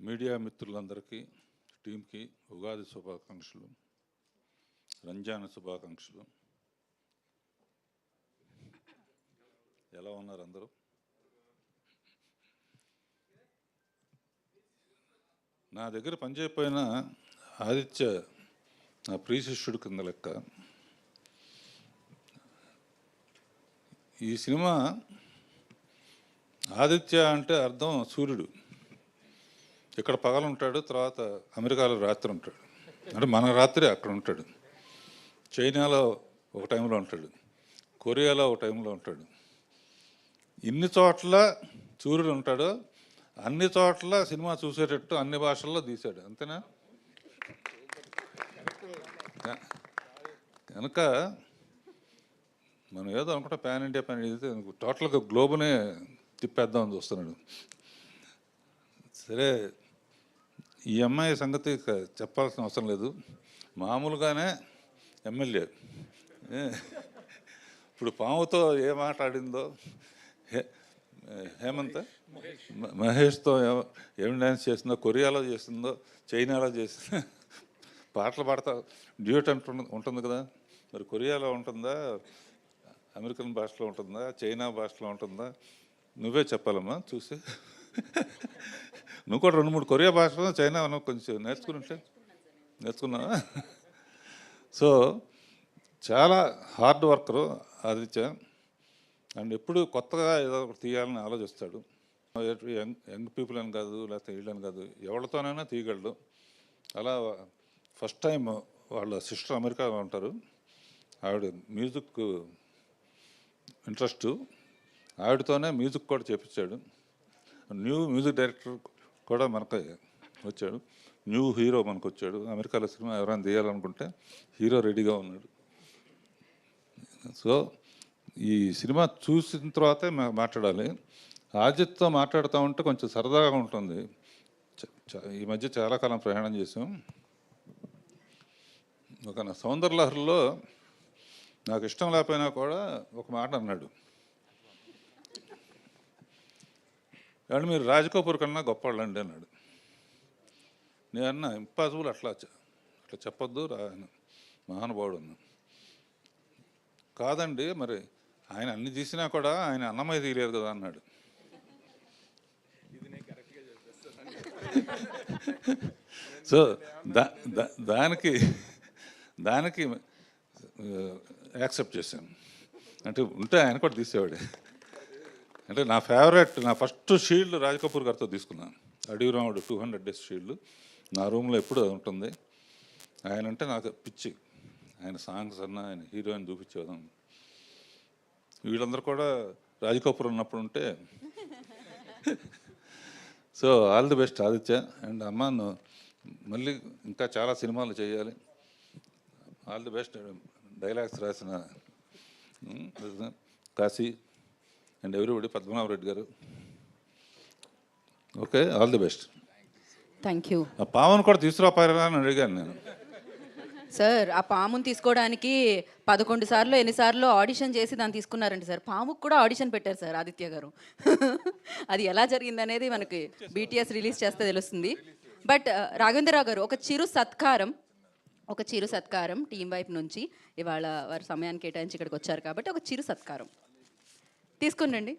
Media మిత్రులందరికీ టీంకి ఉగాది శుభాకాంక్షలు, రంజాన్ శుభాకాంక్షలు. ఎలా ఉన్నారు అందరూ? నా దగ్గర పనిచేయకపోయిన ఆదిత్య నా ప్రియ శిష్యుడు కింద లెక్క. ఈ సినిమా ఆదిత్య అంటే అర్థం సూర్యుడు. ఇక్కడ పగలు ఉంటాడు, తర్వాత అమెరికాలో రాత్రి ఉంటాడు. అంటే మన రాత్రి అక్కడ ఉంటాడు. చైనాలో ఒక టైంలో ఉంటాడు, కొరియాలో ఒక టైంలో ఉంటాడు. ఇన్ని చోట్ల సూర్యుడు ఉంటాడు, అన్ని చోట్ల సినిమా చూసేటట్టు అన్ని భాషల్లో తీశాడు. అంతేనా? కనుక మనం ఏదో అనుకుంటా ప్యాన్ ఇండియా టోటల్గా గ్లోబునే తిప్పేద్దామని చూస్తున్నాడు. సరే, ఈ అమ్మాయి సంగతి చెప్పాల్సిన అవసరం లేదు. మామూలుగానే ఎమ్మెల్యే ఇప్పుడు పాముతో ఏ మాట ఆడిందో, హేమంత్ మహేష్తో ఏం డ్యాన్స్ చేసిందో, కొరియాలో చేసిందో, చైనాలో చేసిందో, పాటలు పాడతా డ్యూట్ ఉంటుంది కదా. మరి కొరియాలో ఉంటుందా, అమెరికన్ భాషలో ఉంటుందా, చైనా భాషలో ఉంటుందా? నువ్వే చెప్పాలమ్మా చూసి. నువ్వు కూడా 2-3 కొరియా భాషలో చైనా కొంచెం నేర్చుకున్నావా? సో చాలా హార్డ్ వర్కరు ఆదిత్య. అండ్ ఎప్పుడు కొత్తగా ఏదో ఒకటి తీయాలని ఆలోచిస్తాడు. యంగ్ పీపుల్ అని కాదు, లేకపోతే వీళ్ళని కాదు, ఎవరితోనైనా తీయగలడు. అలా ఫస్ట్ టైం వాళ్ళ సిస్టర్ అమెరికాలో ఉంటారు. ఆవిడ మ్యూజిక్ ఇంట్రెస్ట్, ఆవిడతోనే మ్యూజిక్ కూడా చేపించాడు. న్యూ మ్యూజిక్ డైరెక్టర్ కూడా మనకు వచ్చాడు, న్యూ హీరో మనకు వచ్చాడు. అమెరికాలో సినిమా ఎవరైనా తీయాలనుకుంటే హీరో రెడీగా ఉన్నాడు. సో ఈ సినిమా చూసిన తర్వాతే మాట్లాడాలి. ఆదిత్యతో మాట్లాడుతూ ఉంటే కొంచెం సరదాగా ఉంటుంది. ఈ మధ్య చాలా కాలం ప్రయాణం చేసాం. ఒక నా సౌందర్యలహరిలో నాకు ఇష్టం లేకపోయినా కూడా ఒక మాట అన్నాడు, కానీ మీరు రాజ్ కపూర్ కన్నా గొప్పవాళ్ళండి అన్నాడు. నేను అన్నా ఇంపాసిబుల్, అట్లా చెప్పొద్దు మహానుభావుడు అన్నా. కాదండి, మరి ఆయన అన్ని తీసినా కూడా ఆయన అన్నమయ్య తీయలేదు కదా అన్నాడు. సో దానికి యాక్సెప్ట్ చేశాను. అంటే ఉంటే ఆయన కూడా తీసేవాడే. అంటే నా ఫేవరెట్, నా ఫస్ట్ షీల్డ్ రాజ్ కపూర్ గారితో తీసుకున్నాను. అడవి రాముడు 200 డేస్ షీల్డ్ నా రూమ్లో ఎప్పుడు ఉంటుంది. ఆయన అంటే నాకు పిచ్చి. ఆయన సాంగ్స్ అన్నా, ఆయన హీరోయిన్ చూపించేదాం. వీళ్ళందరూ కూడా రాజ్ కపూర్ ఉన్నప్పుడు ఉంటే. So all the best Aditya. And అమ్మ, మళ్ళీ ఇంకా చాలా సినిమాలు చేయాలి. All the best. డైలాగ్స్ రాసిన కాశీ అండ్ ఎవ్రీబడి, పద్మనాభ రెడ్డి గారు. Okay, all the best. Thank you. ఆ పామును కూడా తీసుకురాపారా అని అడిగాను నేను. సార్, ఆ పాముని తీసుకోవడానికి 11 సార్లు ఎన్నిసార్లు ఆడిషన్ చేసి దాన్ని తీసుకున్నారండి సార్. పాముకు కూడా ఆడిషన్ పెట్టారు సార్ ఆదిత్య గారు. అది ఎలా జరిగింది అనేది మనకి BTS రిలీజ్ చేస్తే తెలుస్తుంది. బట్ రాఘవేంద్రరావు గారు, ఒక చిరు సత్కారం టీం వైపు నుంచి ఇవాళ వారి సమయాన్ని కేటాయించి ఇక్కడికి వచ్చారు కాబట్టి ఒక చిరు సత్కారం తీసుకునండి.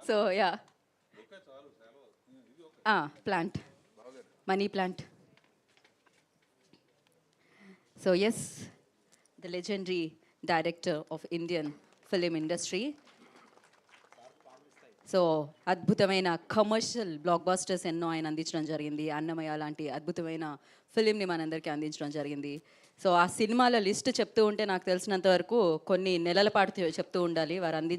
So yeah, plant, money plant. So yes, the legendary director of Indian film industry. So అద్భుతమైన కమర్షియల్ బ్లాక్ బస్టర్స్ ఎన్నో ఆయన అందించడం జరిగింది. అన్నమయ్య లాంటి అద్భుతమైన ఫిలింని మనందరికీ అందించడం జరిగింది. సో ఆ సినిమాల లిస్ట్ చెప్తూ ఉంటే నాకు తెలిసినంత వరకు కొన్ని నెలల పాటు చెప్తూ ఉండాలి వారు అందించిన